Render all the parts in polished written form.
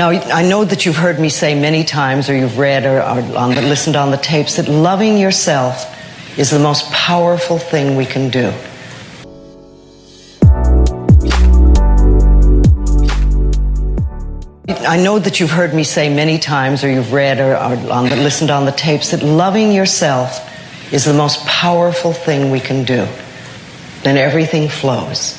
Now, I know that you've heard me say many times, or you've read or listened on the tapes, that loving yourself is the most powerful thing we can do. I know that you've heard me say many times, or you've read or listened on the tapes, that loving yourself is the most powerful thing we can do. Then everything flows.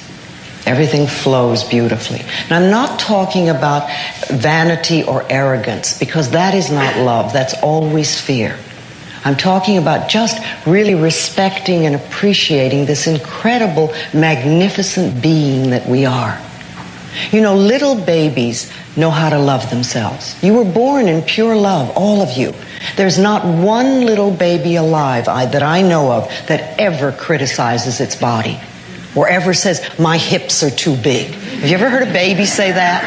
Everything flows beautifully. And I'm not talking about vanity or arrogance, because that is not love. That's always fear. I'm talking about just really respecting and appreciating this incredible, magnificent being that we are. You know, little babies know how to love themselves. You were born in pure love, all of you. There's not one little baby alive that I know of that ever criticizes its body or ever says, my hips are too big. Have you ever heard a baby say that?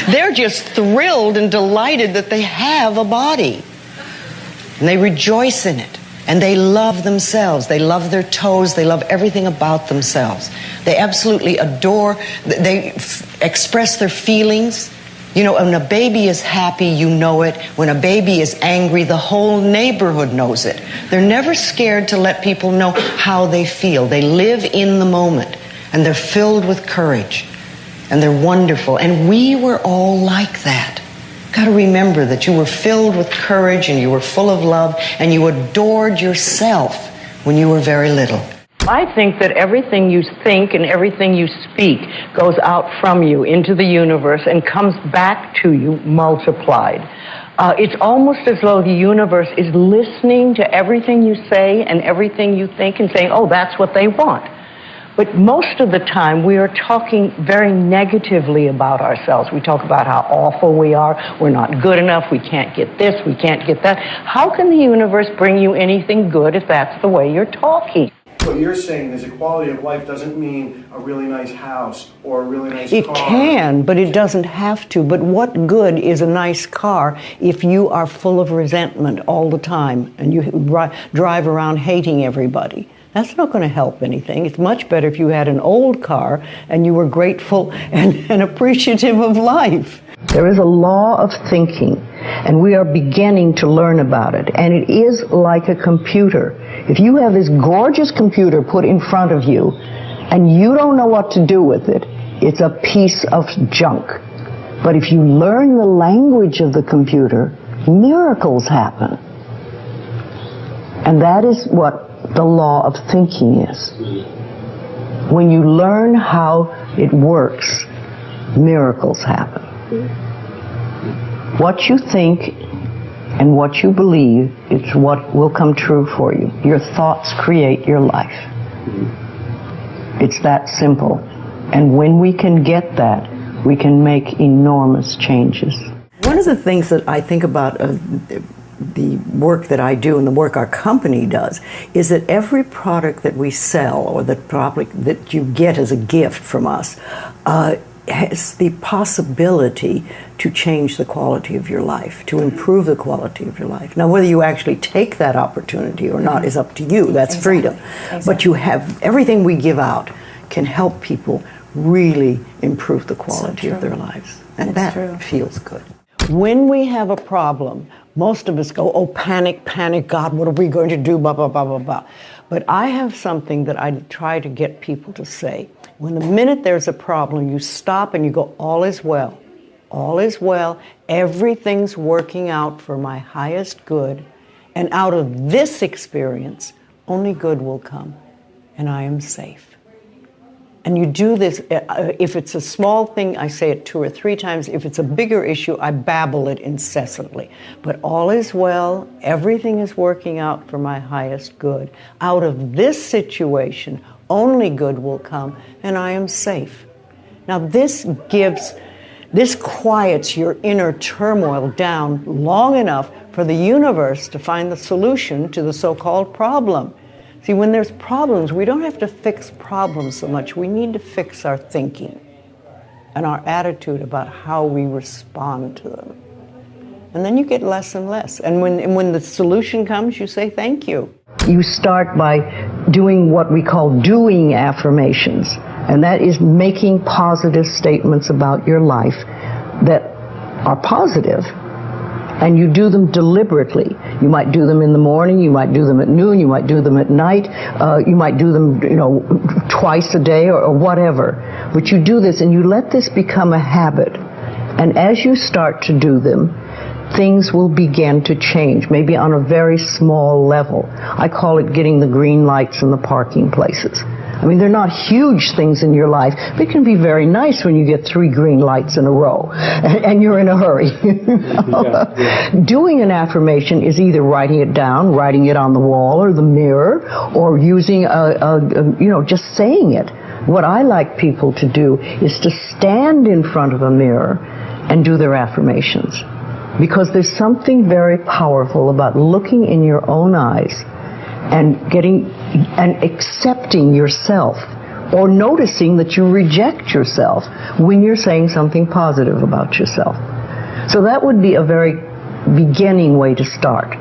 They're just thrilled and delighted that they have a body. And they rejoice in it. And they love themselves. They love their toes. They love everything about themselves. They absolutely adore, they express their feelings. You know, when a baby is happy, you know it. When a baby is angry, the whole neighborhood knows it. They're never scared to let people know how they feel. They live in the moment, and they're filled with courage, and they're wonderful. And we were all like that. Got to remember that you were filled with courage, and you were full of love, and you adored yourself when you were very little. I think that everything you think and everything you speak goes out from you into the universe and comes back to you multiplied. It's almost as though the universe is listening to everything you say and everything you think and saying, oh, that's what they want. But most of the time, we are talking very negatively about ourselves. We talk about how awful we are, we're not good enough, we can't get this, we can't get that. How can the universe bring you anything good if that's the way you're talking? What you're saying is a quality of life doesn't mean a really nice house or a really nice car. It can, but it doesn't have to. But what good is a nice car if you are full of resentment all the time and you drive around hating everybody? That's not going to help anything. It's much better if you had an old car and you were grateful and appreciative of life. There is a law of thinking, and we are beginning to learn about it. And it is like a computer. If you have this gorgeous computer put in front of you and you don't know what to do with it, it's a piece of junk. But if you learn the language of the computer, miracles happen. And that is what the law of thinking is. When you learn how it works, miracles happen. What you think and what you believe is what will come true for you. Your thoughts create your life. It's that simple. And when we can get that, we can make enormous changes. One of the things that I think about the work that I do and the work our company does is that every product that we sell or the product that you get as a gift from us has the possibility to change the quality of your life, to improve the quality of your life. Now, whether you actually take that opportunity or not is up to you. That's freedom. Exactly. But you have, everything we give out can help people really improve the quality of their lives. And that feels good. When we have a problem, most of us go, oh, panic, panic, God, what are we going to do, blah, blah, blah, blah, blah. But I have something that I try to get people to say. When the minute there's a problem, you stop and you go, all is well. All is well. Everything's working out for my highest good. And out of this experience, only good will come. And I am safe. And you do this, if it's a small thing, I say it 2 or 3 times. If it's a bigger issue, I babble it incessantly. But all is well, everything is working out for my highest good. Out of this situation, only good will come, and I am safe. Now this quiets your inner turmoil down long enough for the universe to find the solution to the so-called problem. See, when there's problems, we don't have to fix problems so much. We need to fix our thinking and our attitude about how we respond to them. And then you get less and less. And when the solution comes, you say thank you. You start by doing what we call doing affirmations. And that is making positive statements about your life that are positive. And you do them deliberately. You might do them in the morning, you might do them at noon, you might do them at night, you might do them, twice a day or whatever. But you do this and you let this become a habit. And as you start to do them, things will begin to change, maybe on a very small level. I call it getting the green lights in the parking places. I mean, they're not huge things in your life, but it can be very nice when you get 3 green lights in a row and you're in a hurry. Doing an affirmation is either writing it down, writing it on the wall or the mirror, or using just saying it. What I like people to do is to stand in front of a mirror and do their affirmations. Because there's something very powerful about looking in your own eyes and accepting yourself, or noticing that you reject yourself when you're saying something positive about yourself. So that would be a very beginning way to start.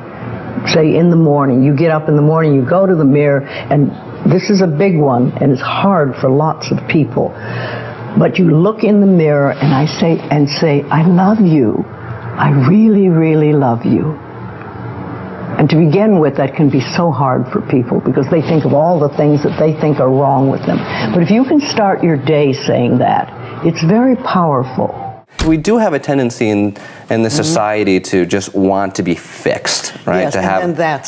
Say in the morning, you get up in the morning, you go to the mirror, and this is a big one, and it's hard for lots of people. But you look in the mirror and say, I love you. I really, really love you. And to begin with, that can be so hard for people because they think of all the things that they think are wrong with them. But if you can start your day saying that, it's very powerful. We do have a tendency in the society to just want to be fixed, right? Yes,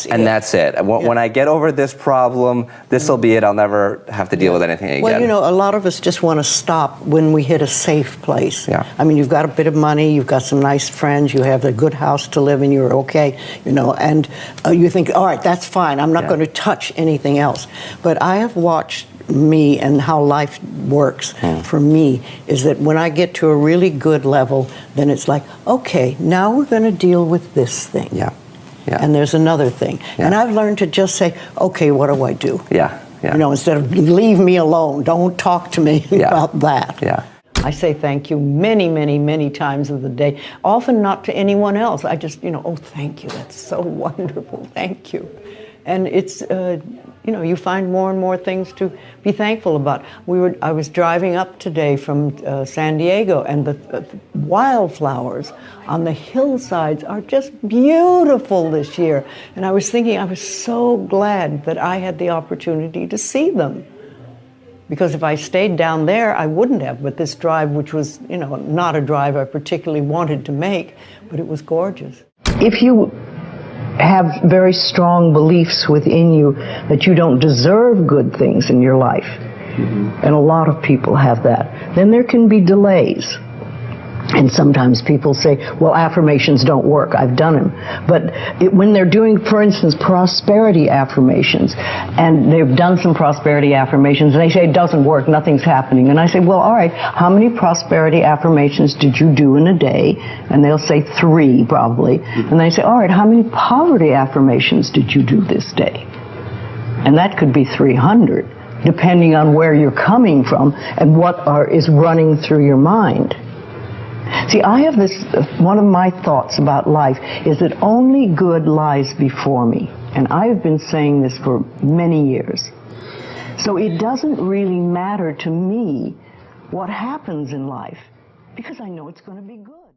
and that's it. When I get over this problem, this will be it. I'll never have to deal with anything again. Well, a lot of us just want to stop when we hit a safe place. Yeah. I mean, you've got a bit of money, you've got some nice friends, you have a good house to live in, you're okay, and you think, all right, that's fine. I'm not going to touch anything else. But I have watched me and how life works for me is that when I get to a really good level, then it's like, okay, now we're going to deal with this thing. Yeah. And there's another thing. Yeah. And I've learned to just say, okay, what do I do? Yeah. Instead of leave me alone, don't talk to me about that. Yeah. I say thank you many, many, many times of the day, often not to anyone else. I just, oh, thank you, that's so wonderful, thank you. And it's, you find more and more things to be thankful about. I was driving up today from San Diego, and the wildflowers on the hillsides are just beautiful this year. And I was thinking, I was so glad that I had the opportunity to see them. Because if I stayed down there, I wouldn't have. But this drive, which was, not a drive I particularly wanted to make, but it was gorgeous. If you have very strong beliefs within you that you don't deserve good things in your life, and a lot of people have that, then there can be delays. And sometimes people say, well, affirmations don't work. I've done them. But when they're doing, for instance, prosperity affirmations, and they've done some prosperity affirmations, and they say it doesn't work, nothing's happening. And I say, well, all right, how many prosperity affirmations did you do in a day? And they'll say 3, probably. And I say, all right, how many poverty affirmations did you do this day? And that could be 300, depending on where you're coming from and what is running through your mind. See, I have this, one of my thoughts about life is that only good lies before me. And I have been saying this for many years. So it doesn't really matter to me what happens in life, because I know it's going to be good.